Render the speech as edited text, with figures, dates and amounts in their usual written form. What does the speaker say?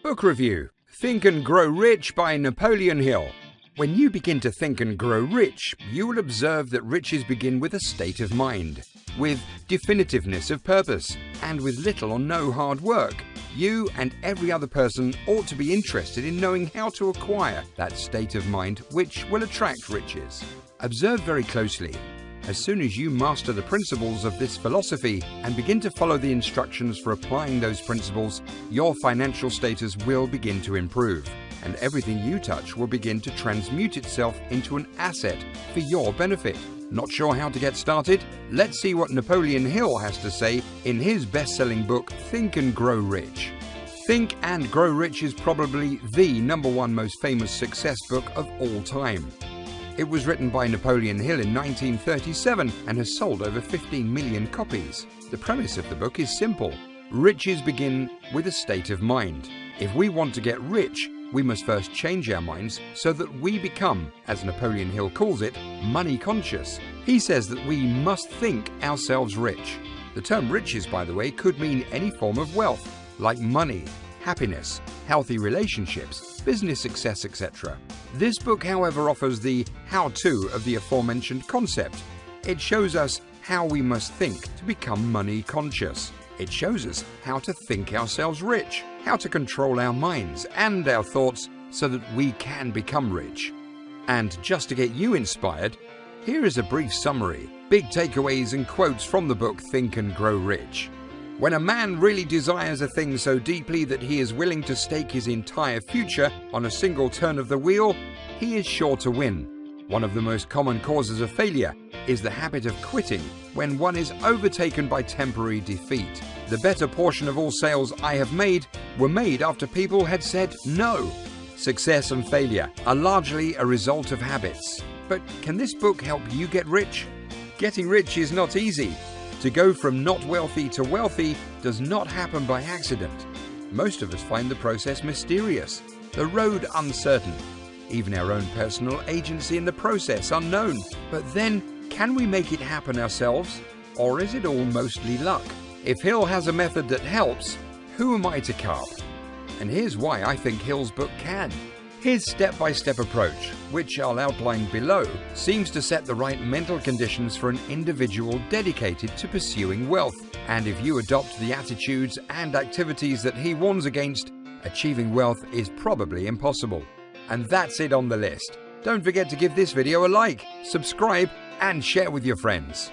Book review: Think and Grow Rich by Napoleon Hill. When you begin to think and grow rich, you will observe that riches begin with a state of mind, with definitiveness of purpose, and with little or no hard work. You and every other person ought to be interested in knowing how to acquire that state of mind which will attract riches. Observe very closely. As soon as you master the principles of this philosophy and begin to follow the instructions for applying those principles, your financial status will begin to improve, and everything you touch will begin to transmute itself into an asset for your benefit. Not sure how to get started? Let's see what Napoleon Hill has to say in his best-selling book, Think and Grow Rich. Think and Grow Rich is probably the #1 most famous success book of all time. It was written by Napoleon Hill in 1937 and has sold over 15 million copies. The premise of the book is simple. Riches begin with a state of mind. If we want to get rich, we must first change our minds so that we become, as Napoleon Hill calls it, money conscious. He says that we must think ourselves rich. The term riches, by the way, could mean any form of wealth, like money, happiness, healthy relationships, business success, etc. This book, however, offers the how-to of the aforementioned concept. It shows us how we must think to become money conscious. It shows us how to think ourselves rich, how to control our minds and our thoughts so that we can become rich. And just to get you inspired, here is a brief summary, big takeaways and quotes from the book Think and Grow Rich. When a man really desires a thing so deeply that he is willing to stake his entire future on a single turn of the wheel, he is sure to win. One of the most common causes of failure is the habit of quitting when one is overtaken by temporary defeat. The better portion of all sales I have made were made after people had said no. Success and failure are largely a result of habits. But can this book help you get rich? Getting rich is not easy. To go from not wealthy to wealthy does not happen by accident. Most of us find the process mysterious, the road uncertain, even our own personal agency in the process unknown. But then, can we make it happen ourselves? Or is it all mostly luck? If Hill has a method that helps, who am I to carp? And here's why I think Hill's book can. His step-by-step approach, which I'll outline below, seems to set the right mental conditions for an individual dedicated to pursuing wealth. And if you adopt the attitudes and activities that he warns against, achieving wealth is probably impossible. And that's it on the list. Don't forget to give this video a like, subscribe, and share with your friends.